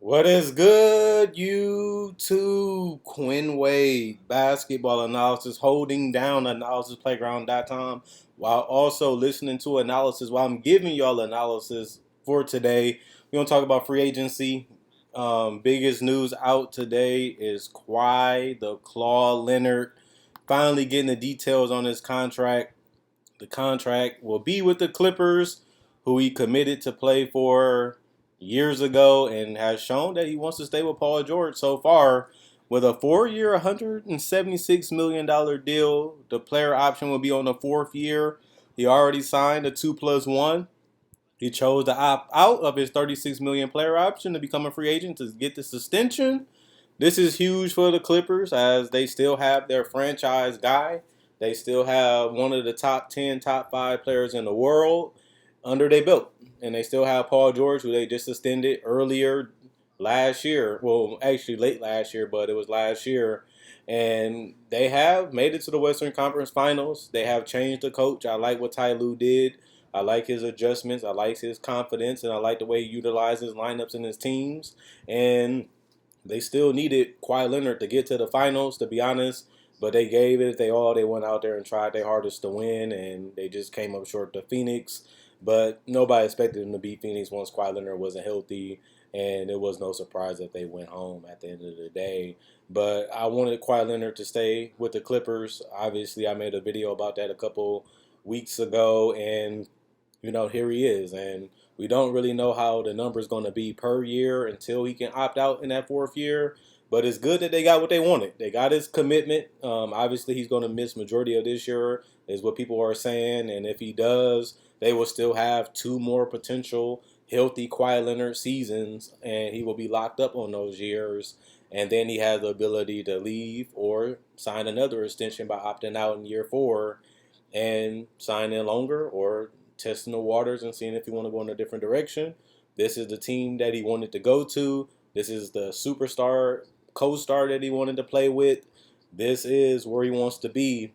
What is good, YouTube? Quinn Wade, basketball analysis, holding down analysisplayground.com while also listening to analysis while I'm giving y'all analysis for today. We're going to talk about free agency. Biggest news out today is the Claw Leonard, finally getting the details on his contract. The contract will be with the Clippers, who he committed to play for years ago and has shown that he wants to stay with Paul George so far. With a 4-year, $176 million deal, the player option will be on the fourth year. He already signed a 2+1. He chose to opt out of his $36 million player option to become a free agent to get this extension. This is huge for the Clippers as they still have their franchise guy. They still have one of the top 10, top 5 players in the world under their belt. And they still have Paul George, who they just extended earlier last year. Well, actually late last year, but it was last year. And they have made it to the Western Conference Finals. They have changed the coach. I like what Ty Lue did. I like his adjustments. I like his confidence. And I like the way he utilizes lineups in his teams. And they still needed Kawhi Leonard to get to the finals, to be honest, but they gave it they all. They went out there and tried their hardest to win, and they just came up short to Phoenix. But nobody expected them to beat Phoenix once Kawhi Leonard wasn't healthy, and it was no surprise that they went home at the end of the day. But I wanted Kawhi Leonard to stay with the Clippers. Obviously, I made a video about that a couple weeks ago, and here he is. And we don't really know how the number is going to be per year until he can opt out in that fourth year. But it's good that they got what they wanted. They got his commitment. Obviously, he's going to miss majority of this year, is what people are saying. And if he does, they will still have two more potential healthy Kawhi Leonard seasons, and he will be locked up on those years. And then he has the ability to leave or sign another extension by opting out in year four and sign in longer or testing the waters and seeing if he want to go in a different direction. This is the team that he wanted to go to. This is the superstar co-star that he wanted to play with. This is where he wants to be,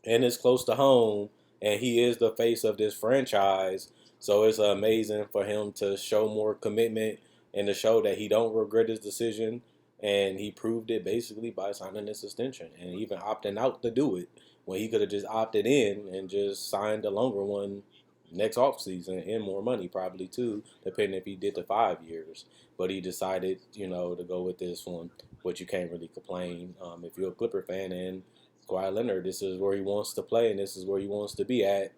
and it's close to home. And he is the face of this franchise. So it's amazing for him to show more commitment and to show that he don't regret his decision. And he proved it basically by signing this extension and even opting out to do it when he could have just opted in and just signed a longer one next offseason and more money probably too, depending if he did the 5 years. But he decided, to go with this one, which you can't really complain if you're a Clipper fan. And Kawhi Leonard, this is where he wants to play and this is where he wants to be at.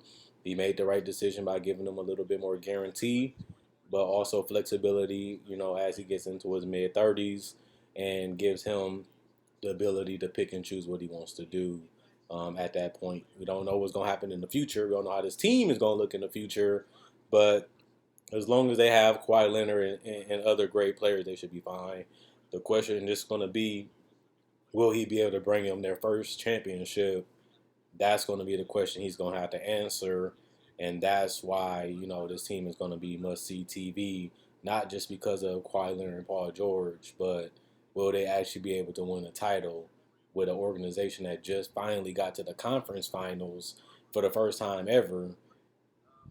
He made the right decision by giving him a little bit more guarantee, but also flexibility, as he gets into his mid 30s and gives him the ability to pick and choose what he wants to do at that point. We don't know what's going to happen in the future. We don't know how this team is going to look in the future, but as long as they have Kawhi Leonard and other great players, they should be fine. The question is going to be, will he be able to bring them their first championship? That's going to be the question he's going to have to answer. And that's why, this team is going to be must-see TV, not just because of Kawhi Leonard and Paul George, but will they actually be able to win a title with an organization that just finally got to the conference finals for the first time ever?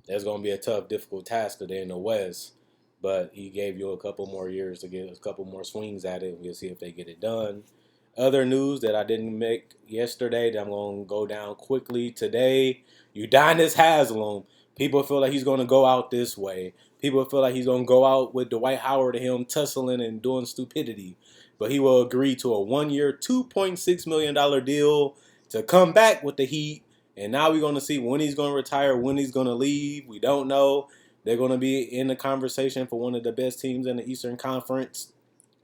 That's going to be a tough, difficult task because they're in the West. But he gave you a couple more years to get a couple more swings at it. We'll see if they get it done. Other news that I didn't make yesterday that I'm going to go down quickly today. Udonis Haslem. People feel like he's going to go out this way. People feel like he's going to go out with Dwight Howard and him tussling and doing stupidity. But he will agree to a 1-year, $2.6 million deal to come back with the Heat. And now we're going to see when he's going to retire, when he's going to leave. We don't know. They're going to be in the conversation for one of the best teams in the Eastern Conference.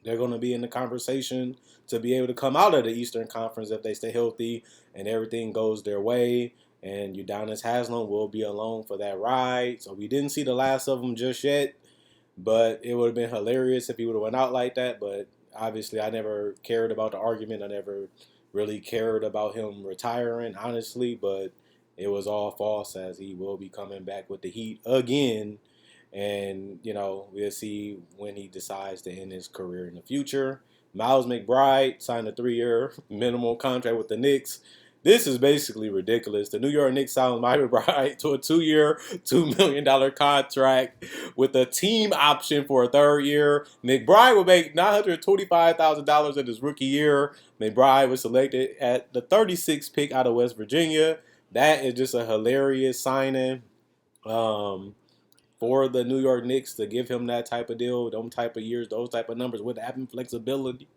They're going to be in the conversation to be able to come out of the Eastern Conference if they stay healthy and everything goes their way. And Udonis Haslem will be alone for that ride. So we didn't see the last of him just yet, but it would have been hilarious if he would have went out like that. But obviously, I never cared about the argument. I never really cared about him retiring, honestly. But it was all false as he will be coming back with the Heat again. And, we'll see when he decides to end his career in the future. Miles McBride signed a 3-year minimum contract with the Knicks. This is basically ridiculous. The New York Knicks signed Michael McBride to a 2-year, $2 million contract with a team option for a third year. McBride would make $925,000 in his rookie year. McBride was selected at the 36th pick out of West Virginia. That is just a hilarious signing. Um, for the New York Knicks to give him that type of deal, those type of years, those type of numbers with having flexibility.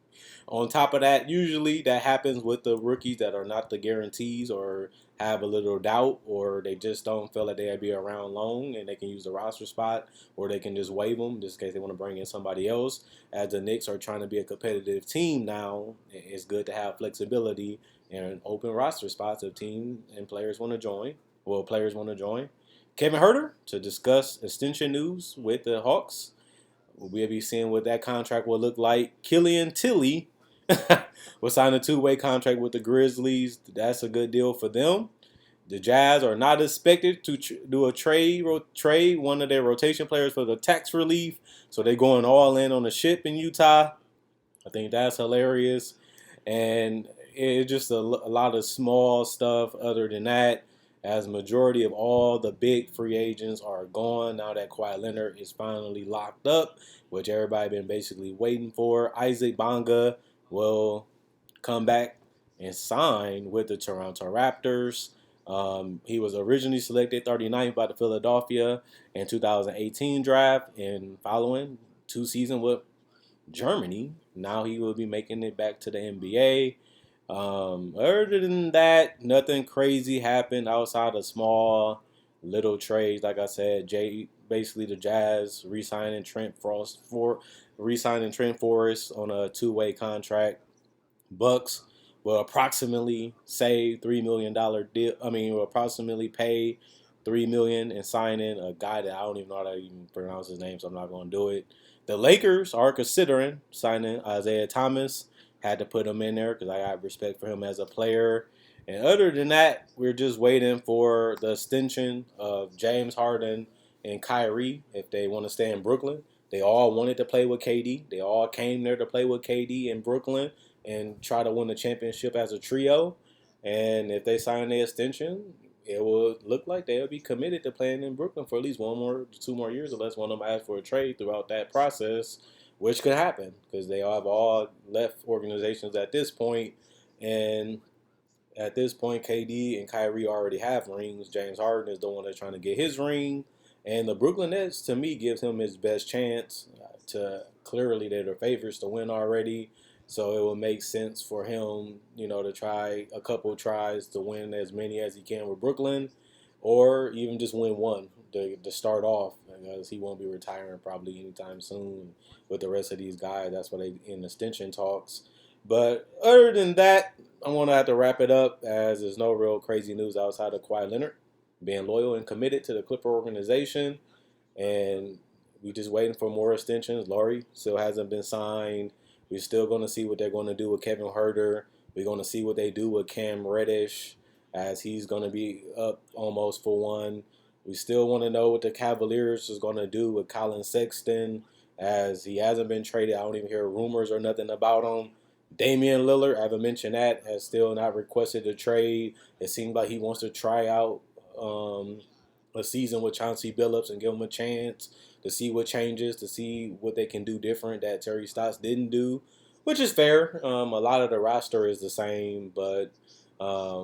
On top of that, usually that happens with the rookies that are not the guarantees or have a little doubt or they just don't feel like they'll be around long and they can use the roster spot or they can just waive them just in case they want to bring in somebody else. As the Knicks are trying to be a competitive team now, it's good to have flexibility and open roster spots if team and players want to join. Well, players want to join. Kevin Herter to discuss extension news with the Hawks. We'll be seeing what that contract will look like. Killian Tilly will sign a two-way contract with the Grizzlies. That's a good deal for them. The Jazz are not expected to do a trade one of their rotation players for the tax relief. So they're going all in on the ship in Utah. I think that's hilarious. And it's just a lot of small stuff other than that, as majority of all the big free agents are gone now that Kawhi Leonard is finally locked up, which everybody been basically waiting for. Isaac Bonga will come back and sign with the Toronto Raptors. He was originally selected 39th by the Philadelphia in 2018 draft, and following 2 seasons with Germany, now he will be making it back to the NBA. Other than that, nothing crazy happened outside of small little trades. Like I said, basically the Jazz re-signing Trent Forrest on a two-way contract. Bucks will approximately save $3 million deal. Will approximately pay $3 million and sign in a guy that I don't even know how to even pronounce his name, so I'm not going to do it. The Lakers are considering signing Isaiah Thomas. Had to put him in there because I got respect for him as a player. And other than that, we're just waiting for the extension of James Harden and Kyrie if they want to stay in Brooklyn. They all wanted to play with KD. They all came there to play with KD in Brooklyn and try to win the championship as a trio. And if they sign the extension, it will look like they'll be committed to playing in Brooklyn for at least 2 more years, unless one of them asks for a trade throughout that process, which could happen because they have all left organizations at this point. And at this point, KD and Kyrie already have rings. James Harden is the one that's trying to get his ring. And the Brooklyn Nets, to me, gives him his best chance to clearly they're the favorites to win already. So it will make sense for him, to try a couple tries to win as many as he can with Brooklyn, or even just win one to start off, because he won't be retiring probably anytime soon with the rest of these guys. That's why they in extension talks. But other than that, I'm going to have to wrap it up as there's no real crazy news outside of Kawhi Leonard being loyal and committed to the Clipper organization. And we just waiting for more extensions. Laurie still hasn't been signed. We're still going to see what they're going to do with Kevin Herter. We're going to see what they do with Cam Reddish, as he's going to be up almost for one. We still want to know what the Cavaliers is going to do with Colin Sexton, as he hasn't been traded. I don't even hear rumors or nothing about him. Damian Lillard, I haven't mentioned that, has still not requested a trade. It seems like he wants to try out a season with Chauncey Billups and give him a chance to see what changes, to see what they can do different that Terry Stotts didn't do, which is fair. A lot of the roster is the same, but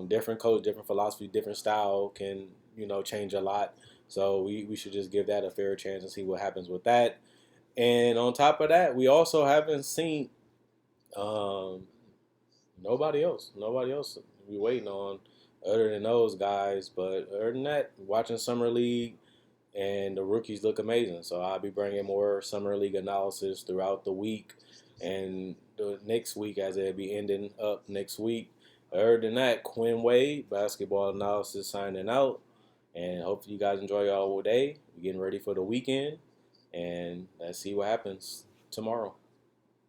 different coach, different philosophy, different style can, change a lot. So we should just give that a fair chance and see what happens with that. And on top of that, we also haven't seen nobody else. Nobody else we waiting on other than those guys. But other than that, watching Summer League and the rookies look amazing. So I'll be bringing more Summer League analysis throughout the week and the next week as it'll be ending up next week. Other than that, Quinn Wade, basketball analysis signing out. And hopefully you guys enjoy your whole day. We're getting ready for the weekend. And let's see what happens tomorrow.